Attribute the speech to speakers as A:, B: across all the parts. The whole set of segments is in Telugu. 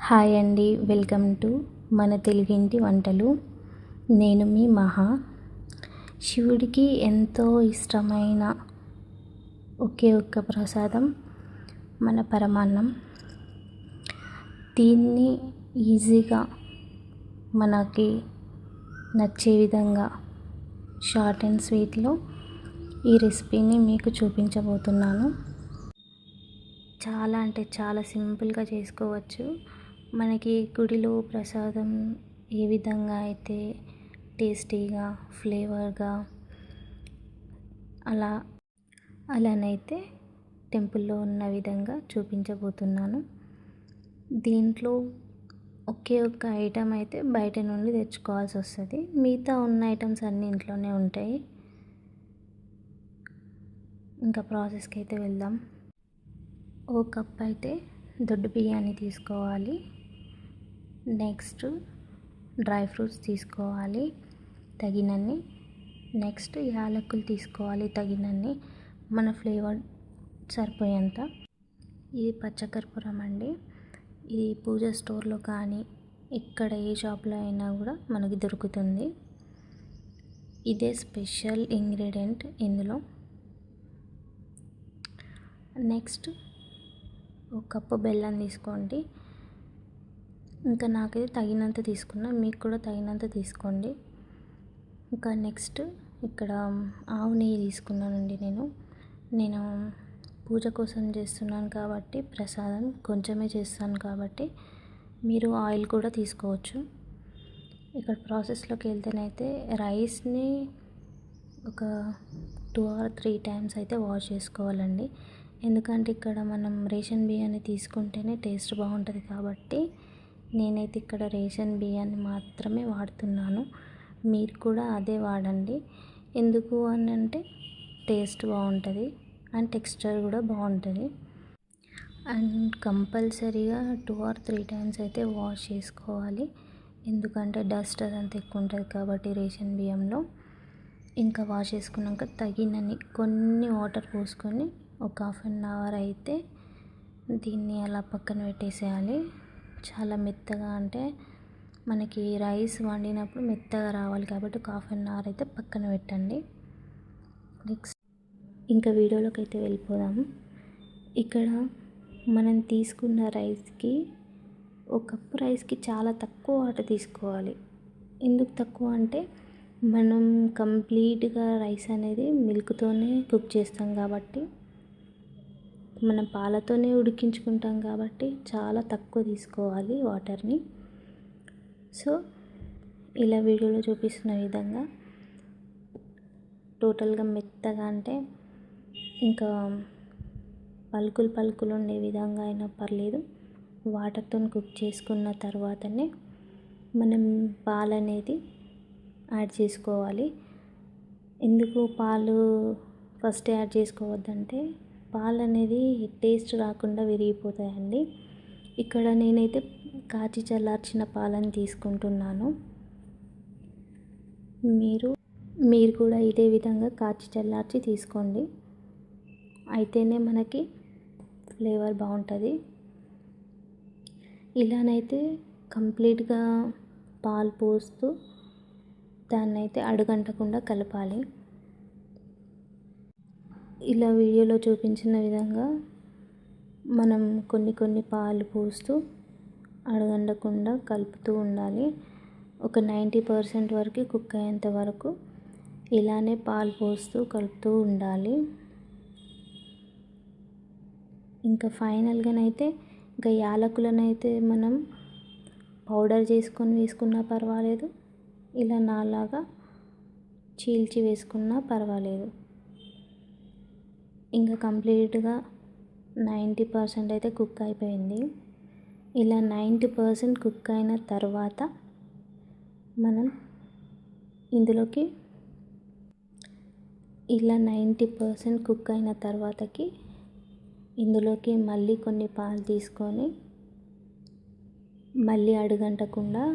A: హాయ్ అండి, వెల్కమ్ టు మన తెలుగింటి వంటలు. నేను మీ మహా. శివుడికి ఎంతో ఇష్టమైన ఒకే ఒక్క ప్రసాదం మన పరమాన్నం. దీన్ని ఈజీగా మనకి నచ్చే విధంగా షార్ట్ అండ్ స్వీట్లో ఈ రెసిపీని మీకు చూపించబోతున్నాను. చాలా అంటే చాలా సింపుల్గా చేసుకోవచ్చు. మనకి గుడిలో ప్రసాదం ఏ విధంగా అయితే టేస్టీగా ఫ్లేవర్గా అలానైతే టెంపుల్లో ఉన్న విధంగా చూపించబోతున్నాను. దీంట్లో ఒకే ఒక్క ఐటెం అయితే బయట నుండి తెచ్చుకోవాల్సి వస్తుంది. మిగతా ఉన్న ఐటమ్స్ అన్నీ ఇంట్లోనే ఉంటాయి. ఇంకా ప్రాసెస్కి అయితే వెళ్దాం. ఓ కప్ అయితే దొడ్డు బియ్యాన్ని తీసుకోవాలి. నెక్స్ట్ డ్రై ఫ్రూట్స్ తీసుకోవాలి తగినన్ని. నెక్స్ట్ యాలకులు తీసుకోవాలి తగినన్ని, మన ఫ్లేవర్ సరిపోయేంత. ఇది పచ్చకర్పూరం అండి. ఇది పూజ స్టోర్లో కానీ ఎక్కడ ఏ షాప్లో అయినా కూడా మనకి దొరుకుతుంది. ఇదే స్పెషల్ ఇంగ్రీడియంట్ ఇందులో. నెక్స్ట్ ఒక కప్పు బెల్లం తీసుకోండి. ఇంకా నాకైతే తగినంత తీసుకున్నా, మీకు కూడా తగినంత తీసుకోండి. ఇంకా నెక్స్ట్ ఇక్కడ ఆవు నెయ్యి తీసుకున్నానండి. నేను పూజ కోసం చేస్తున్నాను కాబట్టి, ప్రసాదం కొంచెమే చేస్తాను కాబట్టి మీరు ఆయిల్ కూడా తీసుకోవచ్చు. ఇక్కడ ప్రాసెస్లోకి వెళ్తేనైతే రైస్ని ఒక 2 or 3 times అయితే వాష్ చేసుకోవాలండి. ఎందుకంటే ఇక్కడ మనం రేషన్ బియ్యాన్ని తీసుకుంటేనే టేస్ట్ బాగుంటుంది కాబట్టి నేనైతే ఇక్కడ రేషన్ బియ్యాన్ని మాత్రమే వాడుతున్నాను. మీరు కూడా అదే వాడండి. ఎందుకు అని అంటే టేస్ట్ బాగుంటుంది అండ్ టెక్స్చర్ కూడా బాగుంటుంది. అండ్ కంపల్సరీగా 2 or 3 times అయితే వాష్ చేసుకోవాలి. ఎందుకంటే డస్ట్ అదంతా ఎక్కువ ఉంటుంది కాబట్టి రేషన్ బియ్యంలో. ఇంకా వాష్ చేసుకున్నాక తగినన్ని కొన్ని వాటర్ పోసుకొని ఒక 1/2 hour అయితే దీన్ని అలా పక్కన పెట్టేసేయాలి. చాలా మెత్తగా, అంటే మనకి రైస్ వండినప్పుడు మెత్తగా రావాలి కాబట్టి ఒక 1/2 hour అయితే పక్కన పెట్టండి. నెక్స్ట్ ఇంకా వీడియోలోకి అయితే వెళ్ళిపోదాము. ఇక్కడ మనం తీసుకున్న రైస్కి, ఒక కప్పు రైస్కి చాలా తక్కువ వాటర్ తీసుకోవాలి. ఎందుకు తక్కువ అంటే మనం కంప్లీట్గా రైస్ అనేది మిల్క్తోనే కుక్ చేస్తాం కాబట్టి, మనం పాలతోనే ఉడికించుకుంటాం కాబట్టి చాలా తక్కువ తీసుకోవాలి వాటర్ని. సో ఇలా వీడియోలో చూపిస్తున్న విధంగా టోటల్గా మెత్తగా, అంటే ఇంకా పలుకులు ఉండే విధంగా అయినా పర్లేదు, వాటర్తో కుక్ చేసుకున్న తర్వాతనే మనం పాలు అనేది యాడ్ చేసుకోవాలి. ఎందుకు పాలు ఫస్ట్ యాడ్ చేసుకోవద్దంటే పాలు అనేది టేస్ట్ రాకుండా విరిగిపోతాయండి. ఇక్కడ నేనైతే కాచి చల్లార్చిన పాలను తీసుకుంటున్నాను. మీరు కూడా ఇదే విధంగా కాచి చల్లార్చి తీసుకోండి. అయితేనే మనకి ఫ్లేవర్ బాగుంటుంది. ఇలానైతే కంప్లీట్గా పాలు పోస్తూ దాన్నైతే అడుగంటకుండా కలపాలి. ఇలా వీడియోలో చూపించిన విధంగా మనం కొన్ని పాలు పోస్తూ అడుగంటకుండా కలుపుతూ ఉండాలి. ఒక 90% వరకు కుక్ అయ్యేంత వరకు ఇలానే పాలు పోస్తూ కలుపుతూ ఉండాలి. ఇంకా ఫైనల్గానైతే ఇంకా యాలకులనైతే మనం పౌడర్ చేసుకొని వేసుకున్నా పర్వాలేదు, ఇలా నాలాగా చీల్చి వేసుకున్నా పర్వాలేదు. ఇంకా కంప్లీట్గా 90% అయితే కుక్ అయిపోయింది. ఇలా 90% కుక్ అయిన తర్వాత మనం ఇందులోకి, ఇలా 90% కుక్ అయిన తర్వాతకి ఇందులోకి మళ్ళీ కొన్ని పాలు తీసుకొని మళ్ళీ అడుగంటకుండా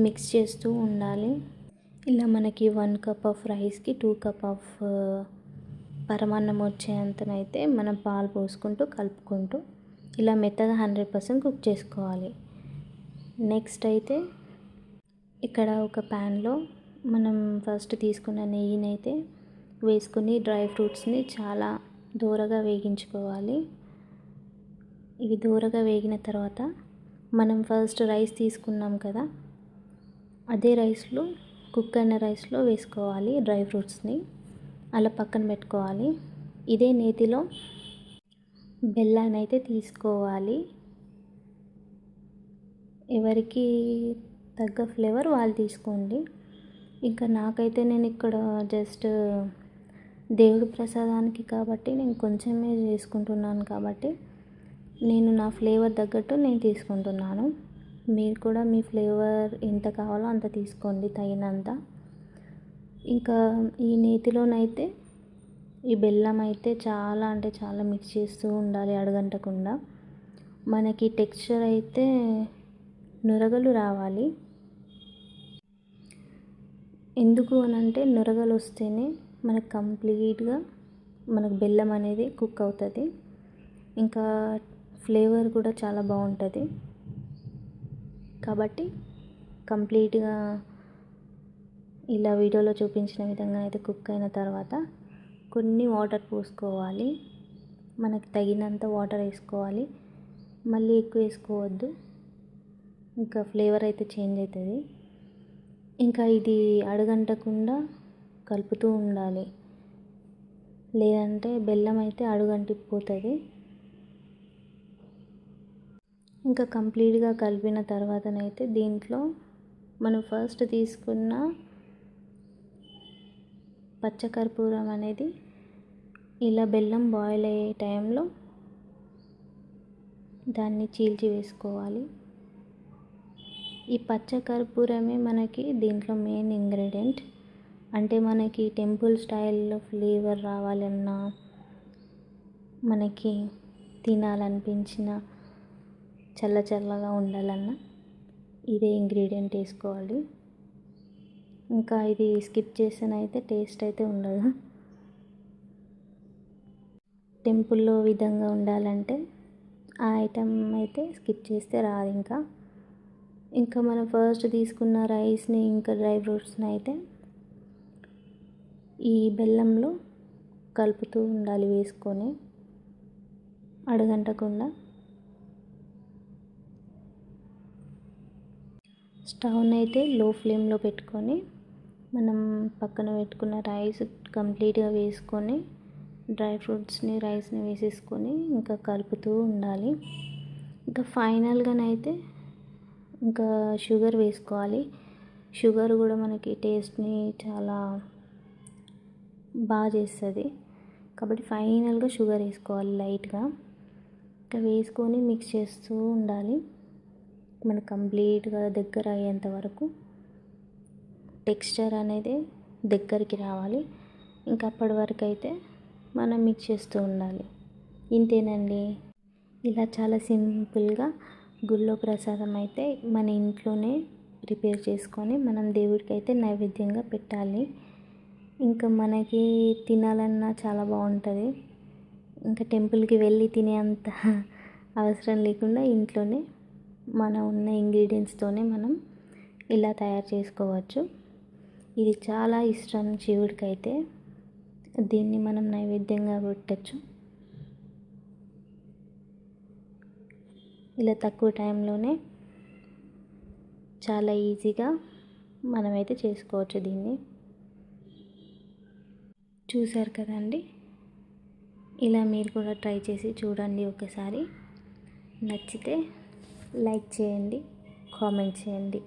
A: మిక్స్ చేస్తూ ఉండాలి. ఇలా మనకి 1 cup ఆఫ్ రైస్కి 2 cup ఆఫ్ పరమాన్నం వచ్చేంతనైతే మనం పాలు పోసుకుంటూ కలుపుకుంటూ ఇలా మెత్తగా 100% కుక్ చేసుకోవాలి. నెక్స్ట్ అయితే ఇక్కడ ఒక ప్యాన్లో మనం ఫస్ట్ తీసుకున్న నెయ్యినైతే వేసుకొని డ్రై ఫ్రూట్స్ని చాలా దూరగా వేగించుకోవాలి. ఇవి దూరగా వేగిన తర్వాత మనం ఫస్ట్ రైస్ తీసుకున్నాం కదా, అదే రైస్లో కుక్ అయిన రైస్లో వేసుకోవాలి డ్రై ఫ్రూట్స్ని. అలా పక్కన పెట్టుకోవాలి. ఇదే నేతిలో బెల్లాన్ని అయితే తీసుకోవాలి. ఎవరికి తగ్గ ఫ్లేవర్ వాళ్ళు తీసుకోండి. ఇంకా నాకైతే నేను ఇక్కడ జస్ట్ దేవుడి ప్రసాదానికి కాబట్టి నేను కొంచెమే చేసుకుంటున్నాను కాబట్టి నేను నా ఫ్లేవర్ తగ్గట్టు నేను తీసుకుంటున్నాను. మీరు కూడా మీ ఫ్లేవర్ ఎంత కావాలో అంత తీసుకోండి, తగినంత. ఇంకా ఈ నేతిలోనైతే ఈ బెల్లం అయితే చాలా అంటే చాలా మిక్స్ చేస్తూ ఉండాలి అడగంటకుండా. మనకి టెక్స్చర్ అయితే నురగలు రావాలి. ఎందుకు అనంటే నురగలు వస్తేనే మనకు కంప్లీట్గా మనకు బెల్లం అనేది కుక్ అవుతుంది. ఇంకా ఫ్లేవర్ కూడా చాలా బాగుంటుంది. కాబట్టి కంప్లీట్గా ఇలా వీడియోలో చూపించిన విధంగా అయితే కుక్ అయిన తర్వాత కొన్ని వాటర్ పోసుకోవాలి. మనకు తగినంత వాటర్ వేసుకోవాలి, మళ్ళీ ఎక్కువ వేసుకోవద్దు, ఇంకా ఫ్లేవర్ అయితే చేంజ్ అవుతుంది. ఇంకా ఇది అడుగంటకుండా కలుపుతూ ఉండాలి, లేదంటే బెల్లం అయితే అడుగంటిపోతుంది. ఇంకా కంప్లీట్గా కలిపిన తర్వాతనైతే దీంట్లో మనం ఫస్ట్ తీసుకున్న పచ్చకర్పూరం అనేది ఇలా బెల్లం బాయిల్ అయ్యే టైంలో దాన్ని చీల్చి వేసుకోవాలి. ఈ పచ్చకర్పూరమే మనకి దీంట్లో మెయిన్ ఇంగ్రీడియంట్. అంటే మనకి టెంపుల్ స్టైల్లో ఫ్లేవర్ రావాలన్నా, మనకి తినాలనిపించిన చల్ల చల్లగా ఉండాలన్నా ఇదే ఇంగ్రీడియంట్ వేసుకోవాలి. ఇంకా ఇది స్కిప్ చేసినైతే టేస్ట్ అయితే ఉండదు. టెంపుల్లో విధంగా ఉండాలంటే ఆ ఐటెం అయితే స్కిప్ చేస్తే రాదు. ఇంకా మనం ఫస్ట్ తీసుకున్న రైస్ని ఇంకా డ్రై ఫ్రూట్స్ని అయితే ఈ బెల్లంలో కలుపుతూ ఉండాలి వేసుకొని అడగంటకుండా. స్టవ్ని అయితే లో ఫ్లేమ్లో పెట్టుకొని మనం పక్కన పెట్టుకున్న రైస్ కంప్లీట్గా వేసుకొని డ్రై ఫ్రూట్స్ని రైస్ని వేసేసుకొని ఇంకా కలుపుతూ ఉండాలి. ఇంకా ఫైనల్గానైతే ఇంకా షుగర్ వేసుకోవాలి. షుగర్ కూడా మనకి టేస్ట్ని చాలా బాగా చేస్తుంది కాబట్టి ఫైనల్గా షుగర్ వేసుకోవాలి లైట్గా. ఇంకా వేసుకొని మిక్స్ చేస్తూ ఉండాలి మనకు కంప్లీట్గా దగ్గర అయ్యేంత వరకు. టెక్స్చర్ అనేది దగ్గరికి రావాలి. ఇంకా అప్పటి వరకు అయితే మనం మిక్స్ చేస్తూ ఉండాలి. ఇంతేనండి. ఇలా చాలా సింపుల్గా గుళ్ళో ప్రసాదం అయితే మన ఇంట్లోనే ప్రిపేర్ చేసుకొని మనం దేవుడికి అయితే నైవేద్యంగా పెట్టాలి. ఇంకా మనకి తినాలన్నా చాలా బాగుంటుంది. ఇంకా టెంపుల్కి వెళ్ళి తినే అంత అవసరం లేకుండా ఇంట్లోనే మన ఉన్న ఇంగ్రీడియంట్స్తోనే మనం ఇలా తయారు చేసుకోవచ్చు. ఇది చాలా ఇష్టం శివుడికి అయితే, దీన్ని మనం నైవేద్యంగా పెట్టచ్చు. ఇలా తక్కువ టైంలోనే చాలా ఈజీగా మనమైతే చేసుకోవచ్చు దీన్ని. చూసారు కదండి. ఇలా మీరు కూడా ట్రై చేసి చూడండి ఒకసారి. నచ్చితే లైక్ చేయండి, కామెంట్ చేయండి.